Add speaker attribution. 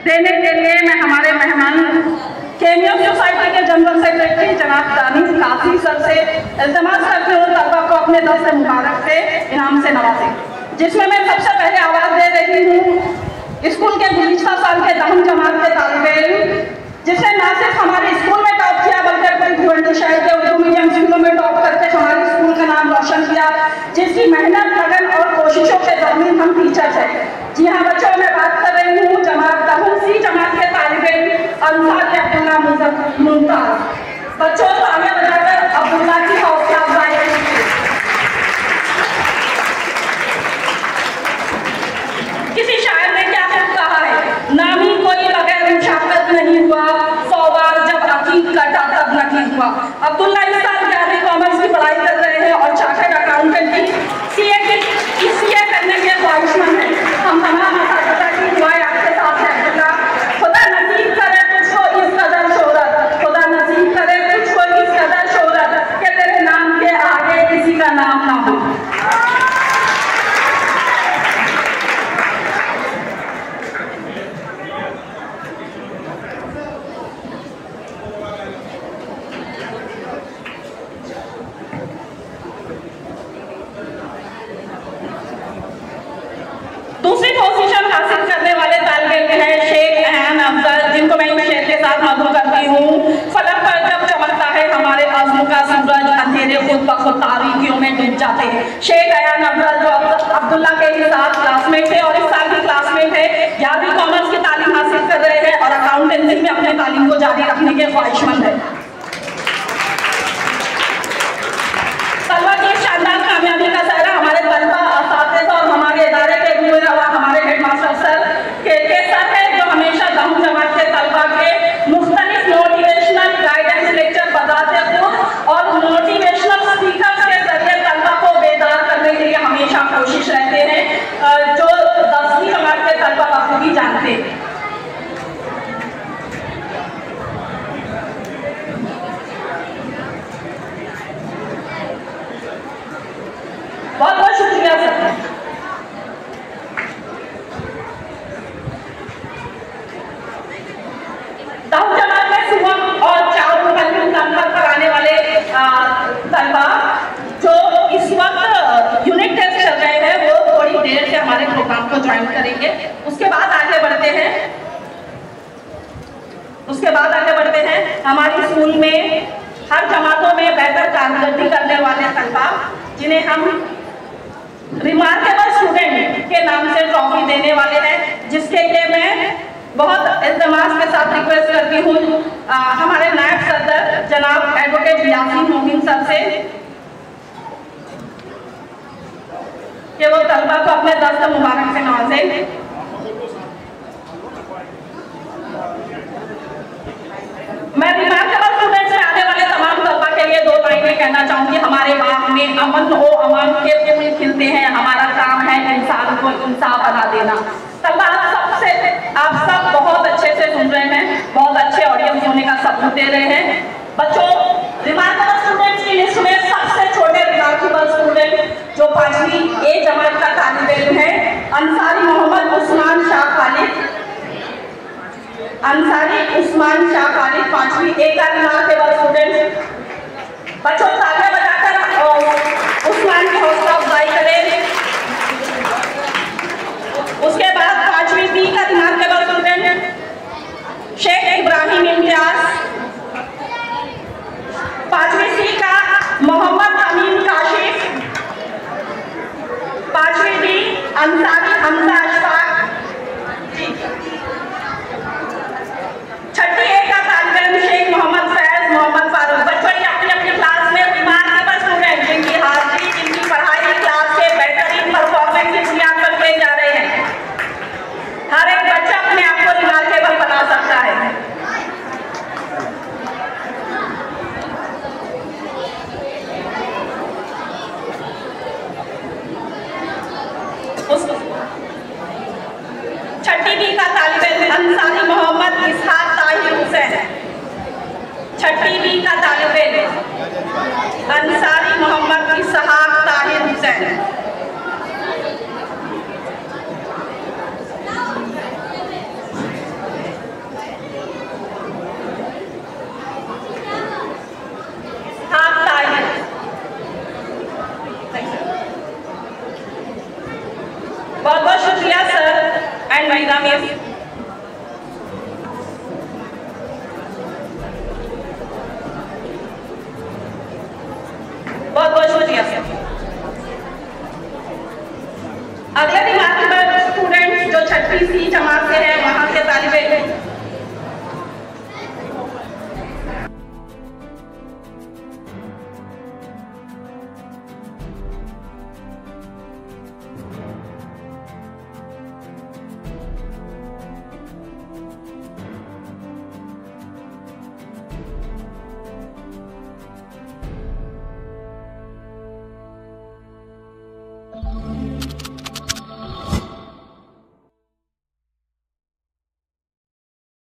Speaker 1: देने के लिए मैं हमारे मेहमान केमियो सोसाइटी के जनरल सेक्रेटरी जनाब दानिश काफी सर से इल्तमास करते हुए तलबा को अपने दस्त मुबारक से इनाम से नवाजें, जिसमें मैं सबसे पहले आवाज़ दे रही हूँ स्कूल के गुज़िश्ता साल के 10वीं जमात के तालिबे इल्म, जिसने न सिर्फ हमारे स्कूल में टॉप किया बल्कि पूरी भिवंडी शहर के उर्दू मीडियम स्कूलों में टॉप करके हमारे स्कूल का नाम रोशन किया, जिसकी मेहनत लगन और कोशिशों के ज़मीन हम टीचर्स हैं। जी हाँ बच्चों, मैं बात कर रही हूँ जमात 10वीं जमात के तालिबे इल्म अंसार अब्दुल्ला मुमताज। बच्चों तो आगे बढ़ाकर अब्दुल्ला की हौसला अफजाई। किसी शायर ने क्या कहा है, नामी कोई बगैर मुशाकत नहीं हुआ, 100 बार जब अकीद कटा तब नकीद हुआ। अब्दुल्ला इस साल 11वीं कॉमर्स की पढ़ाई कर रहे हैं और चार्टर्ड अकाउंटेंट की सीए करने के ख्वाहिशमंद हैं। हम तमाम असातिज़ा की दुआएं आपके साथ हैं अब्दुल्ला। खुदा नसीब करे तुझको इस कदर शोहरत, खुदा नसीब करे तुझको इस कदर शोहरत कि तेरे नाम के आगे किसी का नाम ना हो। दूसरी पोजीशन हासिल करने वाले तालिबे इल्म हैं शेख अहम अफजल, जिनको मैं शेर के साथ मधु करती हूँ। फलक पर जब चमकता है हमारे आज़म का सूरज, अंधेरे खुद ब खुद तारीकियों में डूब जाते हैं। शेख अहम अफजल जो अब्दुल्ला के ही साथ क्लासमेट थे और इस साल की क्लासमेट है, 11वीं कॉमर्स की तालीम हासिल कर रहे हैं और अकाउंटेंसी में अपने तालीम को जारी रखने के ख्वाहिशमंद है। तलबा की शानदार कामयाबी का सहरा हमारे तलबा, असातिज़ा और हमारे इदारे के हमारे हेडमास्टर सर के सर है, जो हमेशा 10वीं जमात के तलबा के मुख्तलिफ मोटिवेशनल गाइडेंस लेक्चर बताते खुद और मोटिवेशनल स्पीकर के जरिए तलबा को बेदार करने के लिए हमेशा कोशिश रहते हैं, जो 10वीं जमात के तलबा बखूबी जानते हैं। बहुत बहुत शुक्रिया सर। दाऊद जमात में सुबह और चावल कराने वाले तलबा जो इस वक्त यूनिट टेस्ट चल रहे हैं, वो थोड़ी देर से हमारे प्रोग्राम को ज्वाइन करेंगे। उसके बाद आगे बढ़ते हैं हमारे स्कूल में हर जमातों में बेहतर कारकर्दगी करने वाले तलबा, जिन्हें हम रिमार्केबल स्टूडेंट के नाम से ट्रॉफी देने वाले हैं, जिसके लिए मैं बहुत इल्तमास के साथ रिक्वेस्ट करती हूँ हमारे नायब सदर जनाब एडवोकेट यासीन मोमिन सर से कि वो तलबा को अपने दस्त मुबारक से नवाजें। मैं रिमार्केबल स्टूडेंट से आने वाले तमाम तलबा के लिए 2 लाइनें कहना चाहूँगी। हमारे बाग में अमन हो, अमन के फूल खिलते हैं, हमारा काम है इंसान को इंसाफ बना देना। तलबा आप सब बहुत अच्छे से सुन रहे हैं, बहुत अच्छे ऑडियंस होने का सबूत दे रहे हैं। बच्चों, रिमार्केबल स्टूडेंट्स की लिस्ट में सबसे छोटे रिमार्केबल स्टूडेंट जो 5वीं ए जमात का तालिबे इल्म है, अंसारी मोहम्मद उस्मान शाह खालिद, 5वीं ए का रिमार्केबल स्टूडेंट। बच्चों तालियां बजाकर उस्मान की हौसला अफजाई करें। उसके बाद 5वीं बी का रिमार्केबल स्टूडेंट शेख इब्राहिम इम्तियाज, 5वीं सी का मोहम्मद अमीन काशिफ, 5वीं डी अंसारी हमजा अशफाक, 6वीं ए का तालिबे इल्म शेख मोहम्मद फैज मोहम्मद फारूक। बच्चों अपनी अपनी क्लास में मेरा मिस